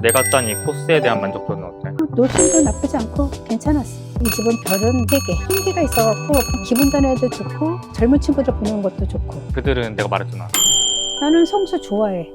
내가 짠 이 코스에 대한 만족도는 어때? 노즐도 나쁘지 않고 괜찮았어. 이 집은 별은 3개. 향기가 있어갖고 기분 전에도 좋고 젊은 친구들 보는 것도 좋고. 그들은 내가 말했잖아. 나는 성수 좋아해.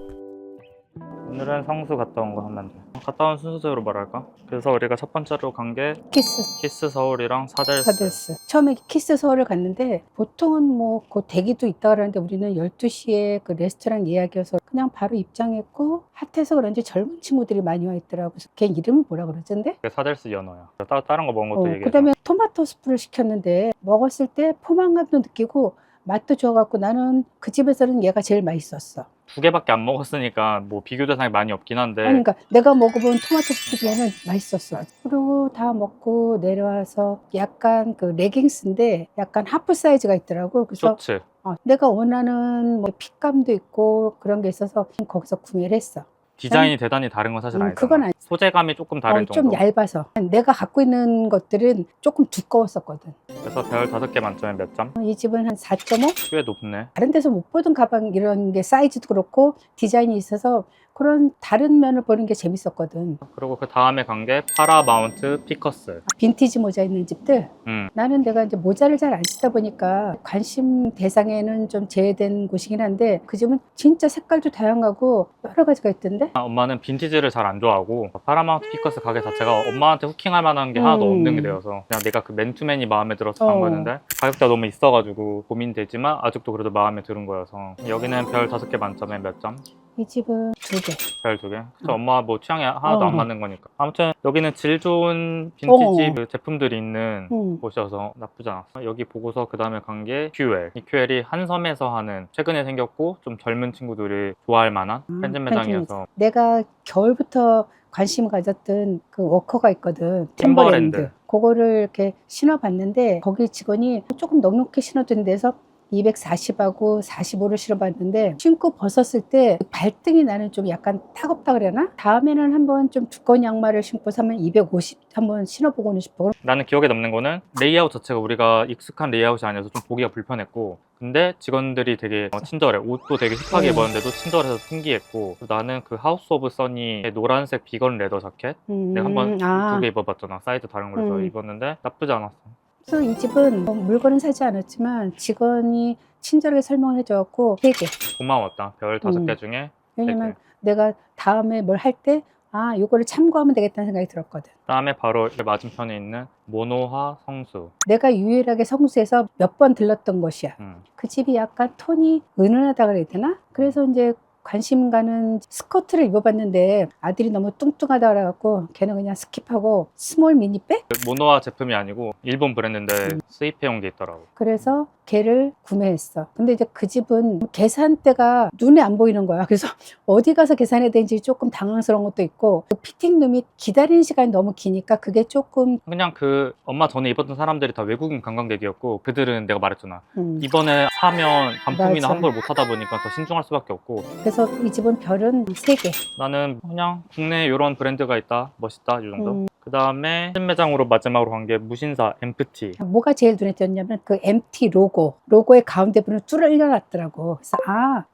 오늘은 성수 갔다 온 거 하면 돼. 갔다 온 순서대로 말할까? 그래서 우리가 첫 번째로 간 게 키스 서울이랑 사델스. 사델스. 처음에 키스 서울을 갔는데 보통은 뭐 그 대기도 있다 그러는데 우리는 12시에 그 레스토랑 예약이어서 그냥 바로 입장했고 핫해서 그런지 젊은 친구들이 많이 와 있더라고. 그래서 걔 이름이 뭐라 그러던데? 사델스 연어야. 다른 거 먹은 것도 얘기해. 그다음에 토마토 스프를 시켰는데 먹었을 때 포만감도 느끼고 맛도 좋아갖고 나는 그 집에서는 얘가 제일 맛있었어. 2개밖에 안 먹었으니까 뭐 비교 대상이 많이 없긴 한데. 아니, 그러니까 내가 먹어본 토마토 스프 중에는 맛있었어. 그리고 다 먹고 내려와서 약간 그 레깅스인데 약간 하프 사이즈가 있더라고. 그래서 쇼츠. 내가 원하는 뭐 핏감도 있고 그런 게 있어서 거기서 구매를 했어. 디자인이 대단히 다른 건 사실 아니잖아. 그건 아니. 소재감이 조금 다른 좀 정도. 얇아서. 내가 갖고 있는 것들은 조금 두꺼웠었거든. 그래서 별 5개 만점에 몇 점? 이 집은 한 4.5? 꽤 높네. 다른 데서 못 보던 가방 이런 게 사이즈도 그렇고 디자인이 있어서 그런 다른 면을 보는 게 재밌었거든. 그리고 그 다음에 간 게 파라마운트 피커스. 빈티지 모자 있는 집들. 음. 나는 내가 이제 모자를 잘 안 쓰다 보니까 관심 대상에는 좀 제외된 곳이긴 한데 그 집은 진짜 색깔도 다양하고 여러 가지가 있던데. 엄마는 빈티지를 잘 안 좋아하고 파라마운트 피커스 가게 자체가 엄마한테 후킹할 만한 게 하나도 없는 게 되어서 그냥 내가 그 맨투맨이 마음에 들어서 간 거였는데 가격대가 너무 있어가지고 고민되지만 아직도 그래도 마음에 드는 거여서 여기는 별 5개 만점에 몇 점? 이 집은 2개. 별 2개? 엄마 뭐 취향이 하나도 안 맞는 거니까. 아무튼 여기는 질 좋은 빈티지 그 제품들이 있는 곳이어서 나쁘지 않았어. 여기 보고서 그 다음에 간 게 큐엘. 이 큐엘이 한섬에서 하는 최근에 생겼고 좀 젊은 친구들이 좋아할 만한 펜션 매장이어서. 내가 겨울부터 관심 가졌던 그 워커가 있거든. 팀버랜드. 그거를 이렇게 신어봤는데 거기 직원이 조금 넉넉히 신어둔 데서 240하고 45를 신어봤는데 신고 벗었을 때 발등이 나는 좀 약간 따갑다 그래나? 다음에는 한번 좀 두꺼운 양말을 신고서 한번 250 한번 신어보고는 싶어. 나는 기억에 남는 거는 레이아웃 자체가 우리가 익숙한 레이아웃이 아니어서 좀 보기가 불편했고 근데 직원들이 되게 친절해. 옷도 되게 힙하게 입었는데도 친절해서 신기했고 나는 그 하우스 오브 써니의 노란색 비건 레더 자켓 내가 한번 2개 입어봤잖아. 사이즈 다른 거라서 입었는데 나쁘지 않았어. 그래서 이 집은 물건은 사지 않았지만 직원이 친절하게 설명을 해줘갖고 3개. 고마웠다. 별 5개 중에 왜냐면 내가 다음에 뭘 할 때 이거를 참고하면 되겠다는 생각이 들었거든. 다음에 바로 맞은편에 있는 모노하 성수. 내가 유일하게 성수에서 몇 번 들렀던 곳이야. 그 집이 약간 톤이 은은하다 그래야 되나? 그래서 이제 관심 가는 스커트를 입어봤는데 아들이 너무 뚱뚱하다 그래갖고 걔는 그냥 스킵하고 스몰 미니백? 모노하 제품이 아니고 일본 브랜드인데 수입해온 게 있더라고. 그래서 걔를 구매했어. 근데 이제 그 집은 계산대가 눈에 안 보이는 거야. 그래서 어디 가서 계산해야 되는지 조금 당황스러운 것도 있고 그 피팅룸이 기다리는 시간이 너무 기니까 그게 조금 그냥 그 엄마 전에 입었던 사람들이 다 외국인 관광객이었고 그들은 내가 말했잖아. 이번에 사면 반품이나 환불 못 하다 보니까 더 신중할 수밖에 없고 그래서 이 집은 별은 3개. 나는 그냥 국내에 이런 브랜드가 있다 멋있다 이 정도. 그 다음에 신 매장으로 마지막으로 간 게 무신사 엠프티. 뭐가 제일 눈에 띄었냐면 그 MT 로고의 가운데 부분을 뚫어놨더라고. 그래서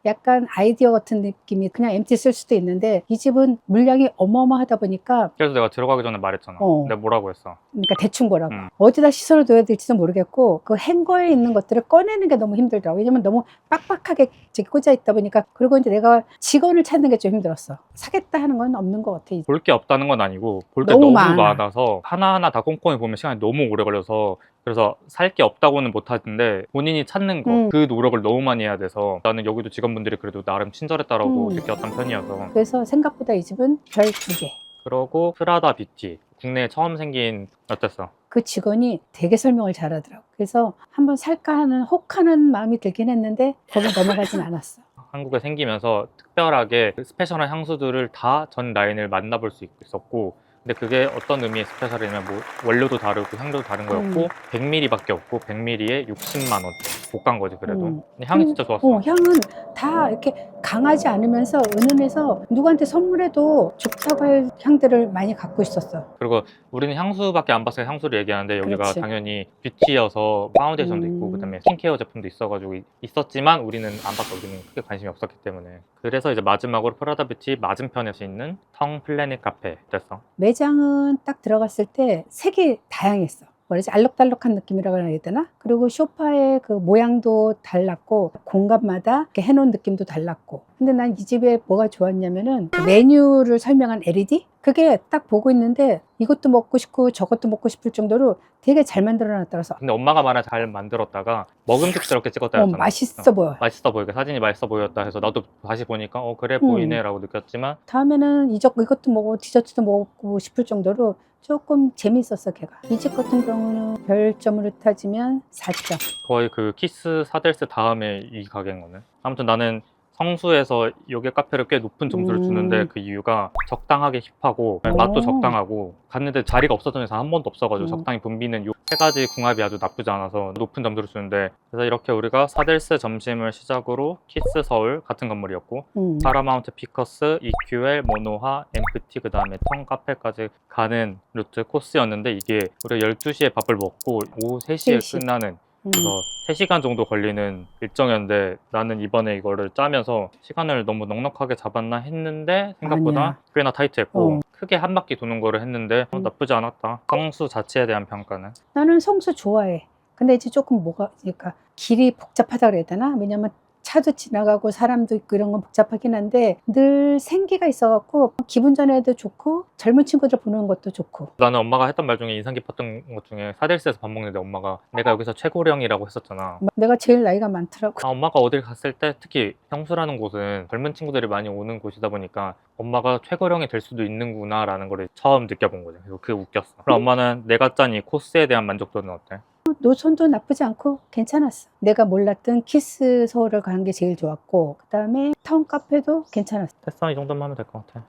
약간 아이디어 같은 느낌이 그냥 MT 쓸 수도 있는데 이 집은 물량이 어마어마하다 보니까 그래서 내가 들어가기 전에 말했잖아. 내가 뭐라고 했어. 그러니까 대충 보라고. 어디다 시선을 둬야 될지도 모르겠고 그 행거에 있는 것들을 꺼내는 게 너무 힘들더라고. 왜냐면 너무 빡빡하게 꽂아 있다 보니까. 그리고 이제 내가 직원을 찾는 게 좀 힘들었어. 사겠다 하는 건 없는 것 같아. 볼 게 없다는 건 아니고 볼 게 너무 많아서 하나하나 다 꼼꼼히 보면 시간이 너무 오래 걸려서 그래서 살 게 없다고는 못 하던데 본인이 찾는 거 그 노력을 너무 많이 해야 돼서 나는 여기도 직원분들이 그래도 나름 친절했다라고 느꼈던 편이어서 그래서 생각보다 이 집은 별 2개. 그러고 프라다 뷰티 국내에 처음 생긴 어땠어? 그 직원이 되게 설명을 잘하더라고. 그래서 한번 살까 하는 혹하는 마음이 들긴 했는데 거기 넘어가진 않았어. 한국에 생기면서 특별하게 스페셜한 향수들을 다 전 라인을 만나볼 수 있었고 근데 그게 어떤 의미의 스페셜이냐면 뭐 원료도 다르고 향도 다른 거였고 100ml밖에 없고 100ml에 60만 원대 고가인 거지 그래도. 근데 향이 진짜 좋았어. 향은 다 이렇게 강하지 않으면서 은은해서 누구한테 선물해도 좋다고 할 향들을 많이 갖고 있었어. 그리고 우리는 향수밖에 안 봤어요. 향수를 얘기하는데 여기가 그렇지. 당연히 뷰티여서 파운데이션도 있고 그다음에 스킨케어 제품도 있어가지고 있었지만 우리는 안 봤어. 우리는 크게 관심이 없었기 때문에. 그래서 이제 마지막으로 프라다 뷰티 맞은편에 있는 텅 플래닛 카페 됐어. 매장은 딱 들어갔을 때 색이 다양했어. 뭐라지? 알록달록한 느낌이라고 해야 되나? 그리고 소파의 그 모양도 달랐고 공간마다 이렇게 해놓은 느낌도 달랐고. 근데 난 이 집에 뭐가 좋았냐면은 그 메뉴를 설명한 LED? 그게 딱 보고 있는데 이것도 먹고 싶고 저것도 먹고 싶을 정도로 되게 잘 만들어 놨더라서 근데 엄마가 말을 잘 만들었다가 먹음직스럽게 찍었다 했잖아. 맛있어 보여. 맛있어 보이게 사진이 맛있어 보였다 해서 나도 다시 보니까 그래 음. 보이네 라고 느꼈지만 다음에는 이것도 먹고 디저트도 먹고 싶을 정도로 조금 재밌었어 걔가. 이 집 같은 경우는 별점으로 따지면 4점. 거의 그 키스 사델스 다음에 이 가게인 거네. 아무튼 나는 성수에서 요괴 카페를 꽤 높은 점수를 주는데 그 이유가 적당하게 힙하고 맛도 적당하고 갔는데 자리가 없었던 데서 한 번도 없어가지고 적당히 붐비는 요 세 가지 궁합이 아주 나쁘지 않아서 높은 점수를 주는데, 그래서 이렇게 우리가 사델스 점심을 시작으로 키스 서울 같은 건물이었고 파라마운트 피커스, EQL, 모노하, 엠프티 그 다음에 텅 카페까지 가는 루트 코스였는데 이게 우리가 12시에 밥을 먹고 오후 3시에 3시. 끝나는 그래서 3시간 정도 걸리는 일정이었는데 나는 이번에 이거를 짜면서 시간을 너무 넉넉하게 잡았나 했는데 생각보다 아니야. 꽤나 타이트했고 어. 크게 한 바퀴 도는 거를 했는데 나쁘지 않았다. 성수 자체에 대한 평가는 나는 성수 좋아해. 근데 이제 조금 그러니까 길이 복잡하다 그래야 되나? 왜냐면 차도 지나가고 사람도 있고 이런 건 복잡하긴 한데 늘 생기가 있어갖고 기분 전에도 좋고 젊은 친구들 보는 것도 좋고. 나는 엄마가 했던 말 중에 인상 깊었던 것 중에 사델스에서 밥 먹는데 엄마가 내가 여기서 최고령이라고 했었잖아. 내가 제일 나이가 많더라고. 엄마가 어딜 갔을 때 특히 성수라는 곳은 젊은 친구들이 많이 오는 곳이다 보니까 엄마가 최고령이 될 수도 있는구나 라는 걸 처음 느껴본 거죠. 그래서 그게 웃겼어. 그럼 엄마는 내가 짠 이 코스에 대한 만족도는 어때? 노선도 나쁘지 않고 괜찮았어. 내가 몰랐던 키스 서울을 가는 게 제일 좋았고 그 다음에 타운 카페도 괜찮았어. 됐어, 이 정도만 하면 될 것 같아.